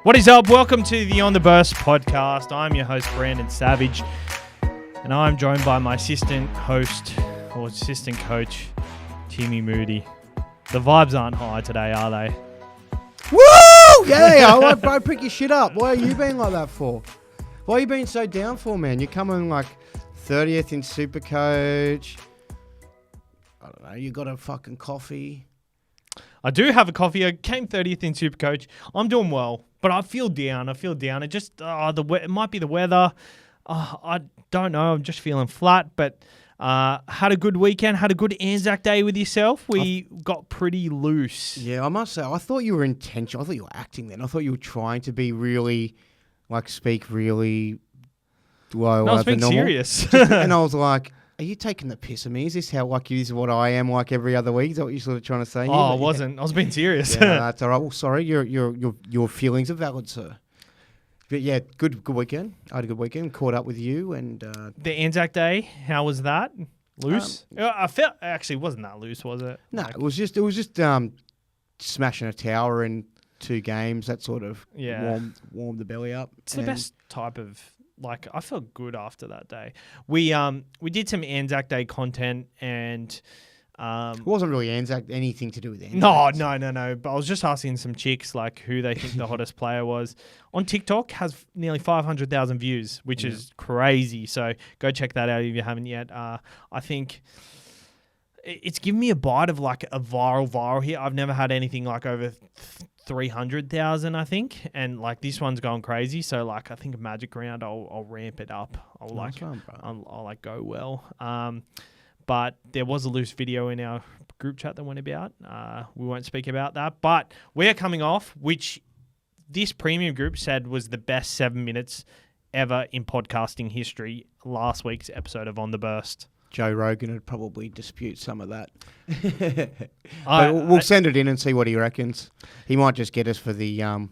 What is up? Welcome to the On The Burst podcast. I'm your host, Brandon Savage, and I'm joined by my assistant host, or assistant coach, Timmy Moody. The vibes aren't high today, are they? Woo! Yeah, they are. Like, bro, pick your shit up. Why are you being like that for? Why are you being so down for, man? You're coming like 30th in Supercoach. I don't know. You got a fucking coffee. I do have a coffee. I came 30th in Supercoach. I'm doing well, but I feel down. It just, it might be the weather. I don't know. I'm just feeling flat, but had a good weekend. Had a good Anzac Day with yourself. We got pretty loose. Yeah, I must say, I thought you were intentional. I thought you were acting then. I thought you were trying to be really, speak really low. No, I was being serious. And I was like, are you taking the piss of me? Is this how this is what I am like every other week? Is that what you're sort of trying to say? I wasn't. I was being serious. Yeah, that's all right. Well, sorry, your feelings are valid, sir. But yeah, good weekend. I had a good weekend. Caught up with you and the Anzac Day. How was that? Loose? I felt actually it wasn't that loose, was it? No, it was just smashing a tower in 2 games. That sort of warmed the belly up. It's the best type of. I felt good after that day. We did some Anzac Day content and it wasn't really anything to do with Anzac. No. But I was just asking some chicks who they think the hottest player was. On TikTok has nearly 500,000 views, which is crazy. So go check that out if you haven't yet. I think it's given me a bite of a viral here. I've never had anything over 300,000, I think, and this one's going crazy. So I think a magic round, I'll ramp it up. I'll go well. But there was a loose video in our group chat that went about. We won't speak about that, but we're coming off, which this premium group said was the best 7 minutes ever in podcasting history. Last week's episode of On The Burst. Joe Rogan would probably dispute some of that. We'll send it in and see what he reckons. He might just get us for the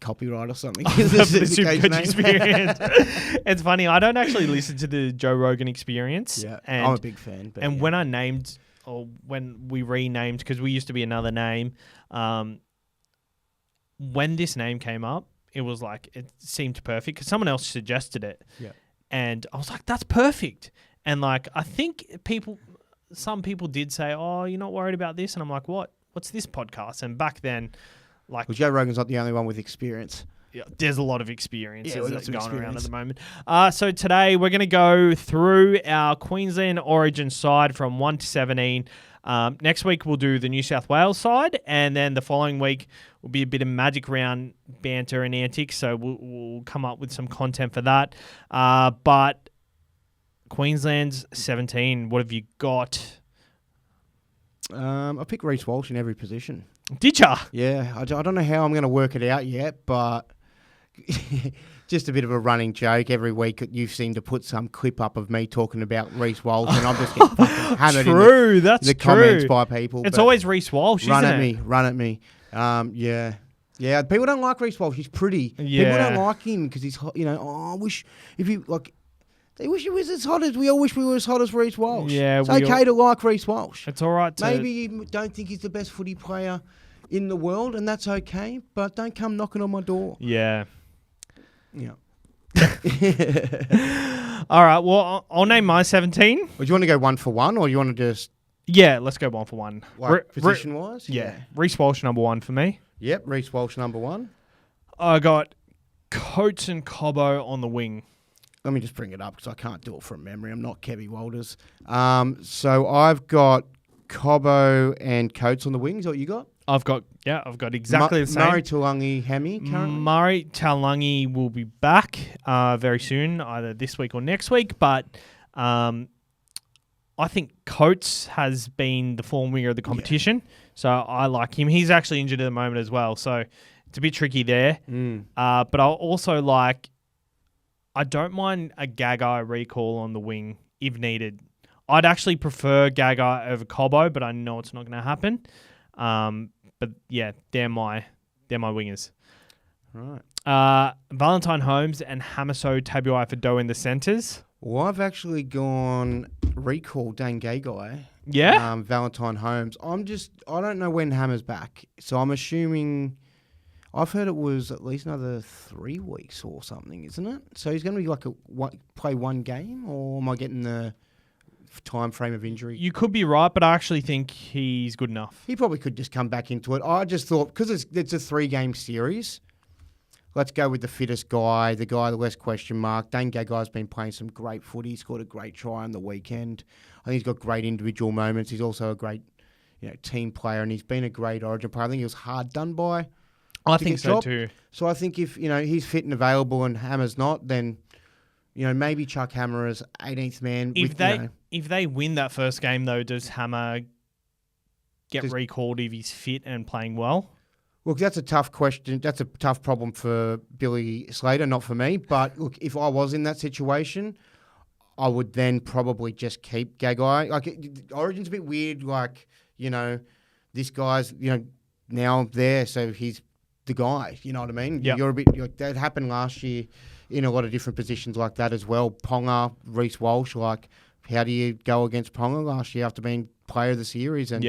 copyright or something. The Supercoach Experience. It's funny. I don't actually listen to the Joe Rogan Experience. Yeah, I'm a big fan. And when I named, or when we renamed, because we used to be another name, when this name came up, it was it seemed perfect because someone else suggested it. Yeah. And I was like, that's perfect. And I think some people did say, oh, you're not worried about this? And I'm like, what? What's this podcast? And back then, well, Joe Rogan's not the only one with experience. Yeah, there's a lot of experiences going around at the moment. So today we're going to go through our Queensland Origin side from 1 to 17. Next week we'll do the New South Wales side, and then the following week will be a bit of magic round banter and antics. So we'll come up with some content for that. But Queensland's 17. What have you got? I picked Reece Walsh in every position. Did ya? Yeah, I don't know how I'm going to work it out yet, but just a bit of a running joke. Every week you seem to put some clip up of me talking about Reece Walsh, and I'm just getting fucking hammered in the comments by people. It's always Reece Walsh, isn't it? Run at me. Yeah. Yeah, people don't like Reece Walsh. He's pretty. Yeah. People don't like him because he's hot. I wish if you they wish he was as hot as we all wish we were as hot as Reece Walsh. Yeah, it's okay to like Reece Walsh. It's all right. Maybe you don't think he's the best footy player in the world, and that's okay. But don't come knocking on my door. Yeah. Yeah. All right. Well, I'll name my 17. Well, do you want to go 1 for 1, or do you want to just? Yeah, let's go 1 for 1. Position wise. Yeah. Reece Walsh number 1 for me. Yep. Reece Walsh number 1. I got Coates and Cobbo on the wing. Let me just bring it up because I can't do it from memory. I'm not Kevy Walters. So I've got Cobbo and Coates on the wing. Is that what you got? I've got exactly the same. Murray Taulagi Hammy currently. Murray Taulagi will be back very soon, either this week or next week. But I think Coates has been the form winger of the competition, so I like him. He's actually injured at the moment as well, so it's a bit tricky there. But I'll also I don't mind a Gagai recall on the wing if needed. I'd actually prefer Gagai over Cobbo, but I know it's not going to happen. But yeah, they're my wingers. Right. Valentine Holmes and Hamiso Tabuai-Fidow in the centres. Well, I've actually gone recall Dane Gagai. Yeah? Valentine Holmes. I don't know when Hammer's back, so I'm assuming I've heard it was at least another 3 weeks or something, isn't it? So he's going to be like play one game, or am I getting the time frame of injury? You could be right, but I actually think he's good enough. He probably could just come back into it. I just thought, because it's a 3-game series, let's go with the fittest guy, the guy, the less question mark. Dane Gagai's been playing some great footy. He scored a great try on the weekend. I think he's got great individual moments. He's also a great team player, and he's been a great Origin player. I think he was hard done by. I think so too. So I think if he's fit and available and Hammer's not, then maybe chuck Hammer as 18th man. If they win that first game though, does Hammer get recalled if he's fit and playing well? Look, that's a tough question. That's a tough problem for Billy Slater, not for me. But look, if I was in that situation, I would then probably just keep Gagai. Like, Origin's a bit weird. Like, this guy's now there, so he's the guy. You know what I mean? Yep. You're a bit. That happened last year in a lot of different positions like that as well. Ponga, Reece Walsh. Like, how do you go against Ponga last year after being player of the series? And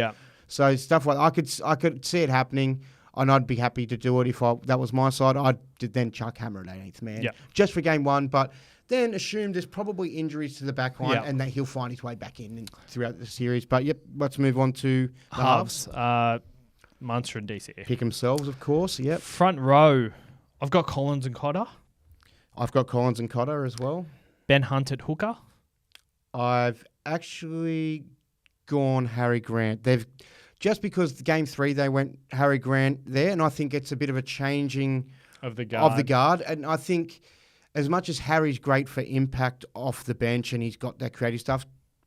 so stuff like I could see it happening. And I'd be happy to do it if that was my side. I'd then chuck Hammer at 18th man just for game one. But then assume there's probably injuries to the back line and that he'll find his way back in throughout the series. But, let's move on to the halves. Munster and DCE. Pick themselves, of course. Yep. Front row, I've got Collins and Cotter. I've got Collins and Cotter as well. Ben Hunt at hooker. I've actually gone Harry Grant. Just because game 3 they went Harry Grant there, and I think it's a bit of a changing of the guard. And I think as much as Harry's great for impact off the bench and he's got that creative stuff,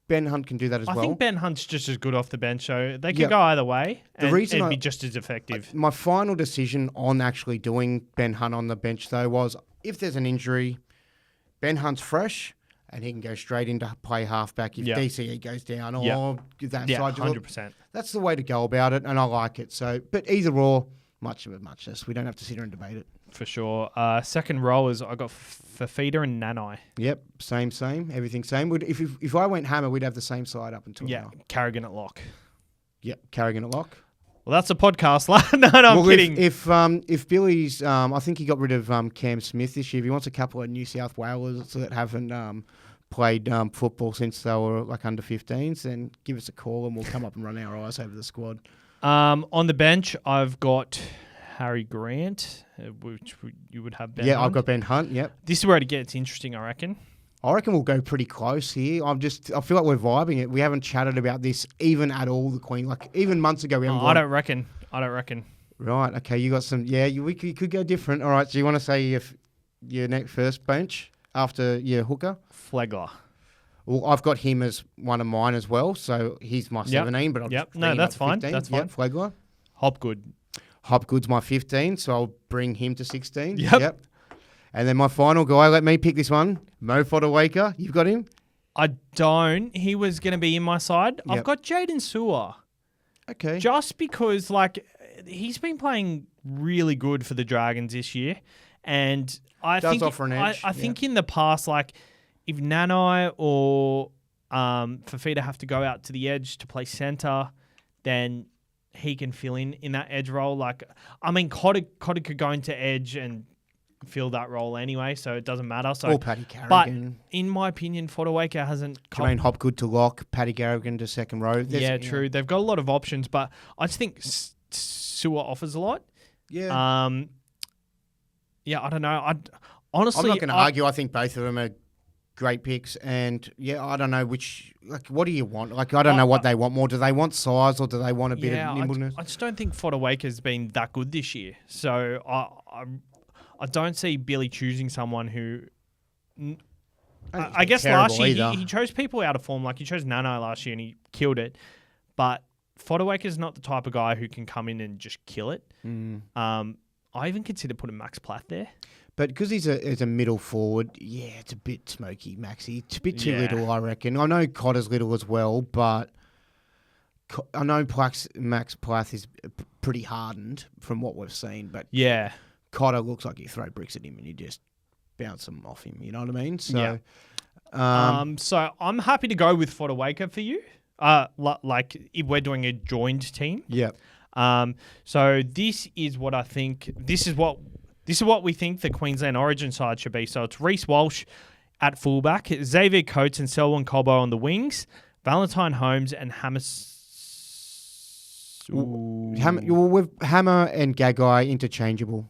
Ben Hunt can do that as well. I think Ben Hunt's just as good off the bench, so they could go either way and be just as effective. My final decision on actually doing Ben Hunt on the bench, though, was if there's an injury, Ben Hunt's fresh, and he can go straight into play halfback if DCE goes down or that side. 100%. That's the way to go about it, and I like it. So, but either or, much of it, muchness. We don't have to sit here and debate it. For sure. Second rowers, I got Fafita and Nanai. Yep, same. Everything same. If I went Hammer, we'd have the same side up until now. Carrigan at lock. Yep, Carrigan at lock. Well, that's a podcast. No, I'm kidding. If Billy's, I think he got rid of Cam Smith this year. If he wants a couple of New South Wales that haven't played football since they were like under 15s, then give us a call and we'll come up and run our eyes over the squad. On the bench, I've got Harry Grant, which you would have Ben Hunt. I've got Ben Hunt, yep. This is where it gets interesting, I reckon. I reckon we'll go pretty close here. I feel like we're vibing it. We haven't chatted about this even at all, the Queen. Like, even months ago, we haven't I don't reckon. Right, okay, you got some... Yeah, we could go different. All right, so you want to say your next first bench after your hooker? Flegler. Well, I've got him as one of mine as well, so he's my 17, but I'll just bring him that's up fine. 15. That's fine. Flegler. Hopgood's my 15, so I'll bring him to 16. Yep. And then my final guy, let me pick this one, Mo Fodawaker. You've got him? I don't. He was going to be in my side. Yep. I've got Jaden Sewer. Okay. Just because, he's been playing really good for the Dragons this year. And I offer an edge. I think in the past, if Nanai or Fafita have to go out to the edge to play centre, then he can fill in that edge role. Cotter could go into edge and fill that role anyway, so it doesn't matter. So, or Paddy Carrigan. But in my opinion, Fodawaker hasn't... Jermaine Hopgood to lock, Paddy Carrigan to second row. True. They've got a lot of options, but I just think Sewer offers a lot. Yeah. I don't know. Honestly, I'm not going to argue. I think both of them are great picks, and I don't know which. What do you want? I don't know what they want more. Do they want size or do they want a bit of nimbleness? I just don't think Fodawaker's been that good this year. So I don't see Billy choosing someone who. I guess last year he chose people out of form. He chose Nano last year and he killed it, but Fodawaker's not the type of guy who can come in and just kill it. I even consider putting Max Plath there. But because he's a middle forward, it's a bit smoky, Maxie. It's a bit too little, I reckon. I know Cotter's little as well, but I know Max Plath is pretty hardened from what we've seen. But Cotter looks like you throw bricks at him and you just bounce them off him. You know what I mean? So, so I'm happy to go with Fodawaker for you. If we're doing a joined team. Yeah. So this is what I think. This is what we think the Queensland Origin side should be. So it's Reece Walsh at fullback, Xavier Coates and Selwyn Cobbo on the wings, Valentine Holmes and Hammer with Hammer and Gagai interchangeable.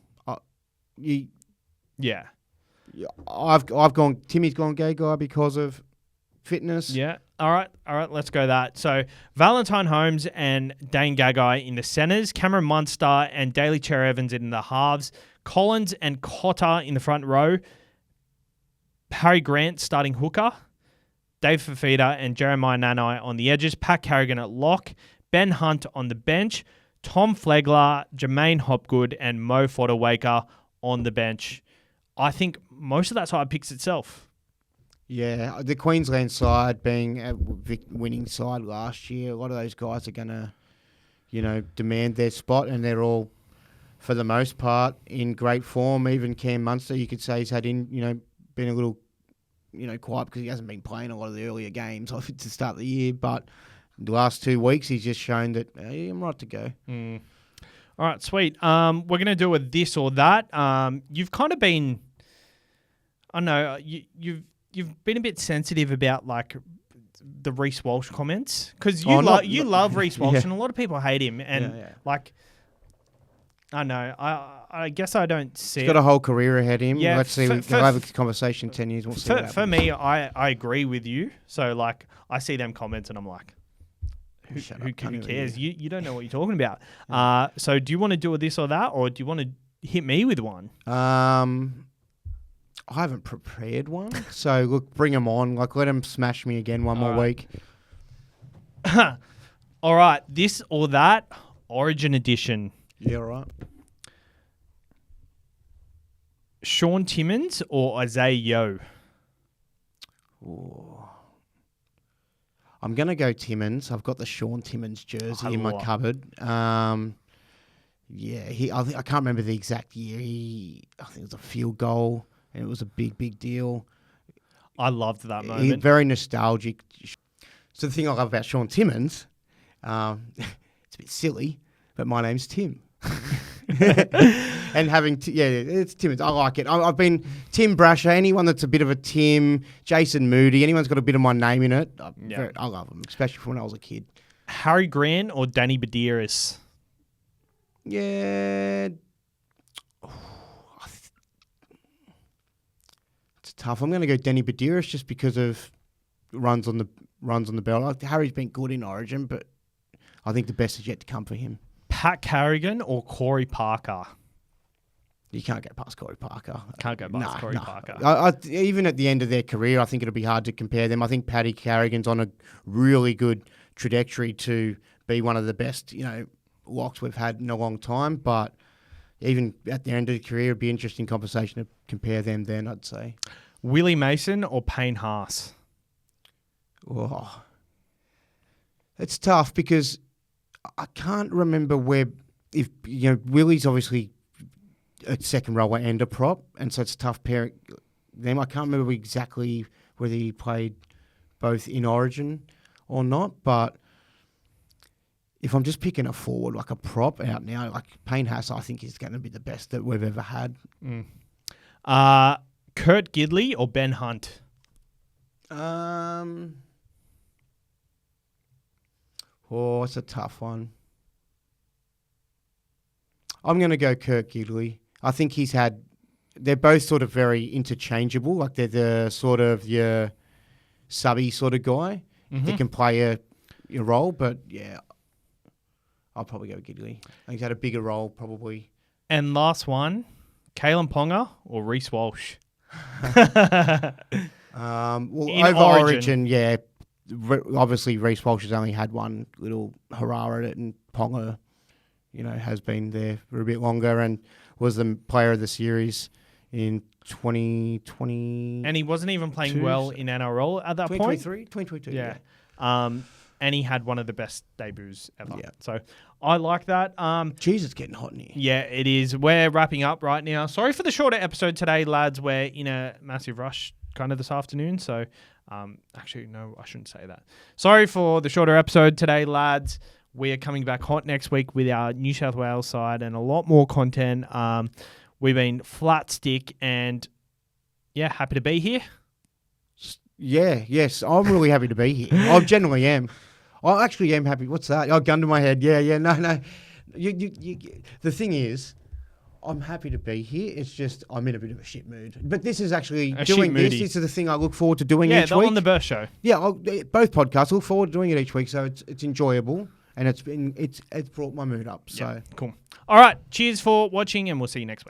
Yeah. I've gone. Timmy's gone Gagai because of fitness. Yeah. All right. Let's go that. So Valentine Holmes and Dane Gagai in the centres, Cameron Munster and Daly Cherry Evans in the halves, Collins and Cotter in the front row, Harry Grant starting hooker, Dave Fafita and Jeremiah Nanai on the edges, Pat Carrigan at lock, Ben Hunt on the bench, Tom Flegler, Jermaine Hopgood and Mo Fodawaker on the bench. I think most of that side picks itself. Yeah, the Queensland side being a winning side last year, a lot of those guys are going to, demand their spot, and they're all, for the most part, in great form. Even Cam Munster, you could say, he's had been a little, quiet because he hasn't been playing a lot of the earlier games to start the year. But the last 2 weeks, he's just shown that I'm right to go. All right, sweet. We're going to do a this or that. You've kind of been, I don't know, you've been a bit sensitive about like the Reece Walsh comments because you love Reece Walsh and a lot of people hate him and like I don't know. I guess I don't see. He's got a whole career ahead of him. Yeah, let's see. We'll have a conversation in 10 years. We'll see. For me, I agree with you. So like I see them comments and I'm like, who cares? You don't know what you're talking about. Yeah. So do you want to do a this or that, or do you want to hit me with one? I haven't prepared one, so look, bring them on. Like, let them smash me again one more week. All right, this or that, Origin edition. Yeah, all right. Sean Timmins or Isaiah Yeo? Ooh. I'm going to go Timmins. I've got the Sean Timmins jersey in my cupboard. I can't remember the exact year. I think it was a field goal, and it was a big deal. I loved that moment. Very nostalgic. So the thing I love about Sean Timmins, it's a bit silly, but my name's Tim. And having, it's Timmins. I like it. I've been Tim Brasher, anyone that's a bit of a Tim, Jason Moody, anyone's got a bit of my name in it. I love them, especially from when I was a kid. Harry Grant or Danny Badiris? Yeah. It's tough. I'm going to go Danny Badiris just because of runs on the bell. Harry's been good in Origin, but I think the best is yet to come for him. Pat Carrigan or Corey Parker? You can't go past Corey Parker. Can't go past Corey Parker. Even at the end of their career, I think it'll be hard to compare them. I think Paddy Carrigan's on a really good trajectory to be one of the best, locks we've had in a long time. But even at the end of the career, it'd be an interesting conversation to compare them then, I'd say. Willie Mason or Payne Haas? Oh, it's tough because I can't remember if Willie's obviously a second rower and a prop, and so it's a tough pairing them. I can't remember exactly whether he played both in Origin or not, but if I'm just picking a forward, like a prop out now, like Payne Haas, I think is going to be the best that we've ever had. Kurt Gidley or Ben Hunt? It's a tough one. I'm going to go Kurt Gidley. I think they're both sort of very interchangeable. Like they're the sort of your subby sort of guy that can play a role. But yeah, I'll probably go Gidley. I think he's had a bigger role probably. And last one, Kalen Ponga or Reece Walsh? Over Origin, yeah. Obviously, Reece Walsh has only had one little hurrah at it, and Ponga, has been there for a bit longer and was the player of the series in 2020. And he wasn't even playing well in NRL at that point. 2022. Yeah. And he had one of the best debuts ever. Yeah. So I like that. Jeez, it's getting hot in here. Yeah, it is. We're wrapping up right now. Sorry for the shorter episode today, lads. We're in a massive rush kind of this afternoon. So actually, no, I shouldn't say that. Sorry for the shorter episode today, lads. We are coming back hot next week with our New South Wales side and a lot more content. We've been flat stick and, yeah, happy to be here. Yeah, yes, I'm really happy to be here. I generally am. I actually am happy. What's that? Oh, gun to my head. Yeah, no. The thing is, I'm happy to be here. It's just I'm in a bit of a shit mood. But this is actually doing this. This is the thing I look forward to doing each week. On the Burst Show. Yeah, both podcasts. I look forward to doing it each week, so it's enjoyable and it's brought my mood up. So cool. All right, cheers for watching, and we'll see you next week.